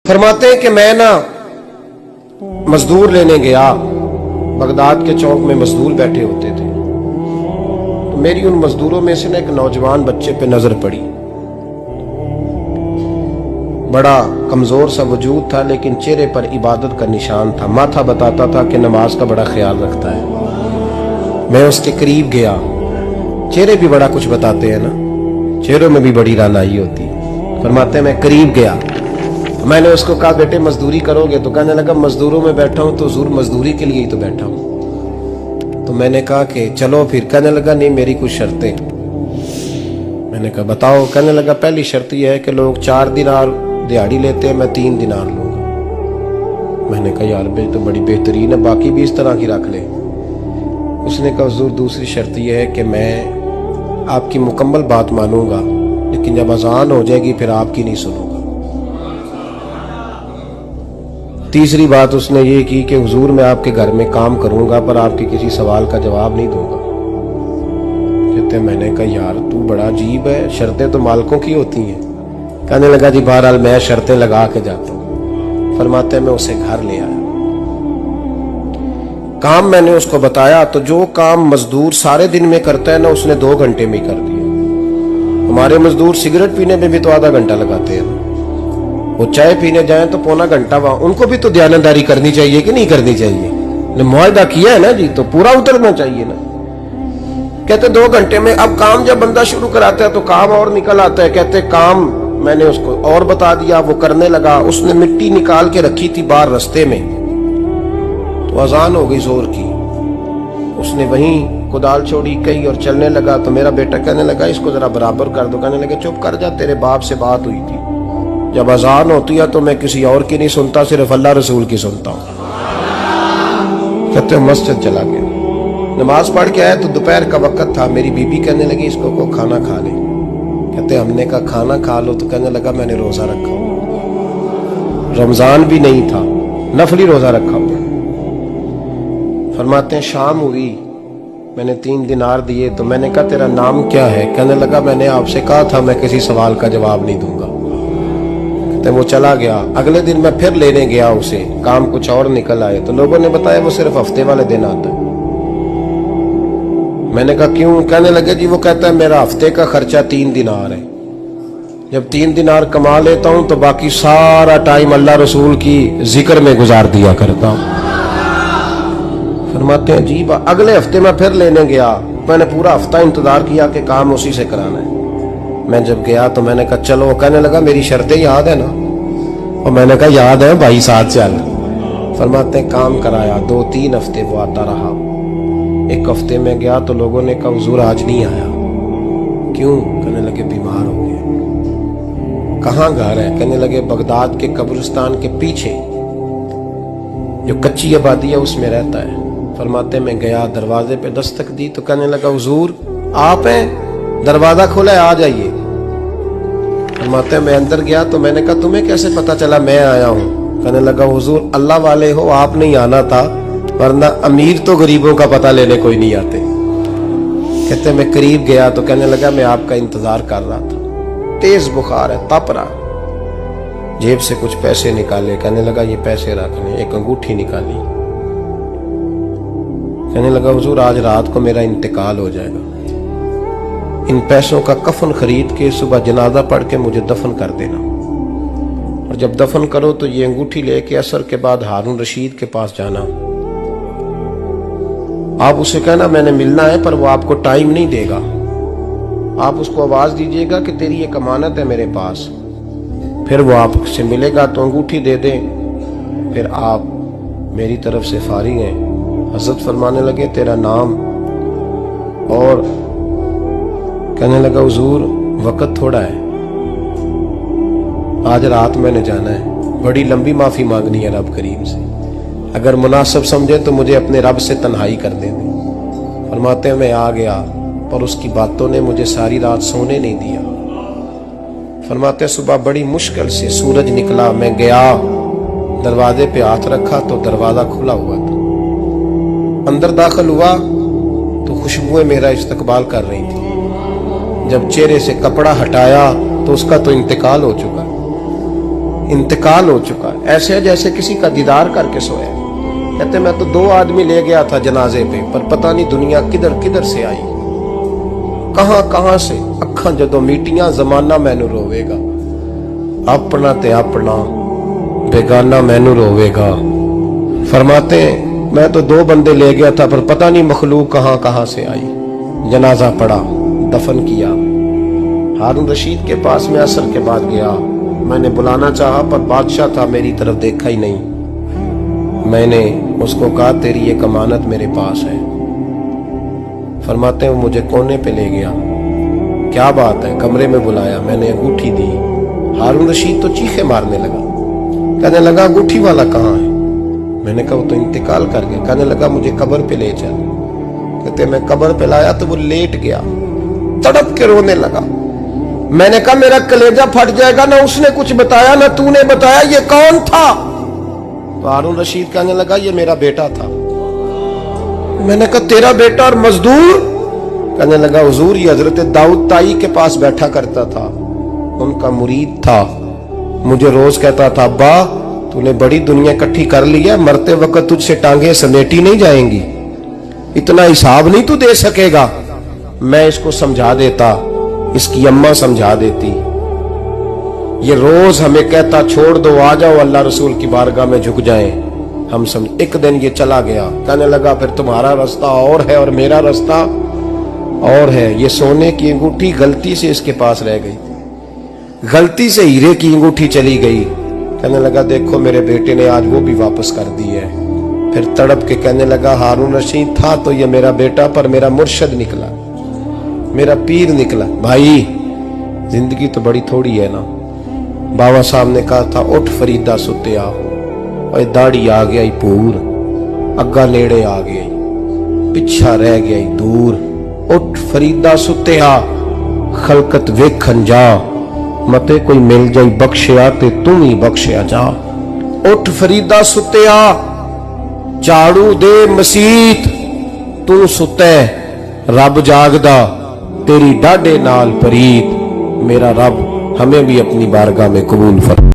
फरमाते हैं कि मैं ना मजदूर लेने गया, बगदाद के चौक में मजदूर बैठे होते थे, तो मेरी उन मजदूरों में से ना एक नौजवान बच्चे पे नजर पड़ी। बड़ा कमजोर सा वजूद था, लेकिन चेहरे पर इबादत का निशान था। माथा बताता था कि नमाज का बड़ा ख्याल रखता है। मैं उसके करीब गया। चेहरे भी बड़ा कुछ बताते हैं ना, चेहरों में भी बड़ी रानाई होती है। फरमाते हैं मैं करीब गया, मैंने उसको कहा बेटे मजदूरी करोगे? तो कहने लगा मजदूरों में बैठा हूं तो हुजूर मजदूरी के लिए ही तो बैठा हूं। तो मैंने कहा कि चलो फिर। कहने लगा नहीं मेरी कुछ शर्तें। मैंने कहा बताओ? कहने लगा पहली शर्त यह है कि लोग 4 दिनार दिहाड़ी लेते हैं, मैं 3 दिनार लूंगा। मैंने कहा यार भाई तो बड़ी बेहतरीन है, बाकी भी इस तरह की रख ले। उसने कहा हुजूर दूसरी शर्त यह है कि मैं आपकी मुकम्मल बात मानूंगा, लेकिन जब अजान हो जाएगी फिर आपकी नहीं सुनूंगा। तीसरी बात उसने ये की कि हुजूर मैं आपके घर में काम करूंगा पर आपके किसी सवाल का जवाब नहीं दूंगा। कहते मैंने कहा यार तू बड़ा अजीब है, शर्तें तो मालिकों की होती हैं। कहने लगा जी बहरहाल मैं शर्तें लगा के जाता हूं। फरमाते मैं उसे घर ले आया, काम मैंने उसको बताया, तो जो काम मजदूर सारे दिन में करता है ना उसने 2 घंटे में कर दिया। हमारे मजदूर सिगरेट पीने में भी तो आधा घंटा लगाते हैं, वो चाय पीने जाए तो पौना घंटा। वहां उनको भी तो दयानतदारी करनी चाहिए कि नहीं करनी चाहिए? ने मुआहदा किया है ना जी, तो पूरा उतरना चाहिए ना। कहते 2 घंटे में। अब काम जब बंदा शुरू कराता है तो काम और निकल आता है। कहते काम मैंने उसको और बता दिया, वो करने लगा। उसने मिट्टी निकाल के रखी थी बाहर रास्ते में, तो अजान हो गई जोर की। उसने वहीं कुदाल छोड़ी कही और चलने लगा। तो मेरा बेटा कहने लगा इसको जरा बराबर कर दो। कहने लगे चुप कर जा, तेरे बाप से बात हुई थी, जब अजान होती है तो मैं किसी और की नहीं सुनता, सिर्फ अल्लाह रसूल की सुनता हूं। कहते मस्जिद चला गया, नमाज पढ़ के आया तो दोपहर का वक्त था। मेरी बीबी कहने लगी इसको को खाना खा ले। कहते हमने कहा खाना खा लो, तो कहने लगा मैंने रोजा रखा हुआ, रमजान भी नहीं था, नफली रोजा रखा हुआ। फरमाते हैं शाम हुई, मैंने 3 दिनार दिए। तो मैंने कहा तेरा नाम क्या है? कहने लगा मैंने आपसे कहा था मैं किसी सवाल का जवाब नहीं दूंगा। कहते वो चला गया। अगले दिन मैं फिर लेने गया उसे, काम कुछ और निकल आए। तो लोगों ने बताया वो सिर्फ हफ्ते वाले दिन आता है। मैंने कहा क्यों? कहने लगे जी वो कहता है मेरा हफ्ते का खर्चा 3 दिनार है, जब 3 दिनार कमा लेता हूं तो बाकी सारा टाइम अल्लाह रसूल की जिक्र में गुजार दिया करता हूं। फरमाते हैं अजीब। अगले हफ्ते मैं फिर लेने गया, मैंने पूरा हफ्ता इंतजार किया कि काम उसी से कराना है। मैं जब गया तो मैंने कहा चलो। कहने लगा मेरी शर्तें याद है ना? और मैंने कहा याद है भाई साथ चल। फरमाते हैं काम कराया, 2-3 हफ्ते वो आता रहा। एक हफ्ते में गया तो लोगों ने कहा हुजूर आज नहीं आया। क्यों? कहने लगे बीमार हो गए। कहाँ घर है? कहने लगे बगदाद के कब्रिस्तान के पीछे जो कच्ची आबादी है उसमें रहता है। फरमाते मैं गया, दरवाजे पे दस्तक दी तो कहने लगा हुजूर आप हैं? दरवाजा खोला है, आ जाइए। फरमाते मैं अंदर गया तो मैंने कहा तुम्हें कैसे पता चला मैं आया हूँ? कहने लगा हुजूर अल्लाह वाले हो, आप नहीं आना था, वरना अमीर तो गरीबों का पता लेने कोई नहीं आते। कहते मैं करीब गया तो कहने लगा मैं आपका इंतजार कर रहा था, तेज बुखार है, तप रहा। जेब से कुछ पैसे निकाले, कहने लगा ये पैसे रख लें। एक अंगूठी निकाली, कहने लगा हुजूर आज रात को मेरा इंतकाल हो जाएगा, इन पैसों का कफन खरीद के सुबह जनाजा पढ़ के मुझे दफन कर देना, और जब दफन करो तो ये अंगूठी लेके असर के बाद हारून रशीद के पास जाना। आप उसे कहना मैंने मिलना है पर वो आपको टाइम नहीं देगा। आप उसको आवाज दीजिएगा कि तेरी एक अमानत है मेरे पास। फिर वो आपसे मिलेगा तो अंगूठी दे दे, फिर आप मेरी तरफ से फारिग हैं। हजरत फरमाने लगे तेरा नाम? और कहने लगा हुजूर वक्त थोड़ा है, आज रात मैंने जाना है, बड़ी लंबी माफी मांगनी है रब करीम से, अगर मुनासिब समझे तो मुझे अपने रब से तन्हाई कर दे। फरमाते हैं मैं आ गया पर उसकी बातों ने मुझे सारी रात सोने नहीं दिया। फरमाते हैं सुबह बड़ी मुश्किल से सूरज निकला, मैं गया दरवाजे पे हाथ रखा तो दरवाजा खुला हुआ था। अंदर दाखिल हुआ तो खुशबुएं मेरा इस्तकबाल कर रही थी। जब चेहरे से कपड़ा हटाया तो उसका तो इंतकाल हो चुका। इंतकाल हो चुका है, ऐसे है जैसे किसी का दीदार करके सोया। कहते मैं तो 2 आदमी ले गया था जनाजे पे, पर पता नहीं दुनिया किधर किधर से आई, कहां कहां से। अखां जदों मीटियां जमाना मैनू रोवेगा, अपना ते अपना बेगाना मैनू रोवेगा। फरमाते हैं मैं तो 2 बंदे ले गया था, पर पता नहीं मखलूक कहां कहां से आई। जनाजा पड़ा, दफन किया। हारून रशीद के पास में असर के बाद गया, मैंने बुलाना चाहा पर बादशाह था, मेरी तरफ देखा ही नहीं। मैंने उसको कहा तेरी एक अमानत मेरे पास है। फरमाते हैं वो मुझे कोने पे ले गया, क्या बात है, कमरे में बुलाया, मैंने अंगूठी दी। हारून रशीद तो चीखे मारने लगा, कहने लगा अंगूठी वाला कहाँ है? मैंने कहा वो तो इंतकाल कर गया। कहने लगा मुझे कब्र पे ले चल। कहते मैं कब्र पे लाया तो वो लेट गया, तड़प के रोने लगा। मैंने कहा मेरा कलेजा फट जाएगा, ना उसने कुछ बताया ना तूने बताया, ये कौन था? तो हारून रशीद कहने लगा ये मेरा बेटा था। मैंने कहा तेरा बेटा और मजदूर? कहने लगा हुजूर ये हजरत दाऊद ताई के पास बैठा करता था, उनका मुरीद था, मुझे रोज कहता था अब्बा तूने बड़ी दुनिया इकट्ठी कर ली है, मरते वक्त तुझसे टांगे समेटी नहीं जाएंगी, इतना हिसाब नहीं तू दे सकेगा। मैं इसको समझा देता, इसकी अम्मा समझा देती। ये रोज हमें कहता छोड़ दो, आ जाओ अल्लाह रसूल की बारगाह में झुक जाएं। हम समझ। एक दिन ये चला गया, कहने लगा फिर तुम्हारा रास्ता और है और मेरा रास्ता और है। ये सोने की अंगूठी गलती से इसके पास रह गई, गलती से हीरे की अंगूठी चली गई। कहने लगा देखो मेरे बेटे ने आज वो भी वापस कर दी है। फिर तड़प के कहने लगा हारून रशीद था तो ये मेरा बेटा, पर मेरा मुर्शद निकला, मेरा पीर निकला। भाई जिंदगी तो बड़ी थोड़ी है ना। बाबा साहब ने कहा था उठ फरीदा सुत्या, और दाढ़ी आ गया पूर, अग्गा नेड़े आ गया, पिछा रह गया दूर। उठ फरीदा सुत्या खलकत वेखन जा, मते कोई मिल जाई बख्शिया ते तू ही बख्शिया जा। उठ फरीदा सुत्या झाड़ू दे मसीत, तू सुते रब जागदा तेरी डाडे नाल परीत। मेरा रब हमें भी अपनी बारगाह में कबूल फरमा।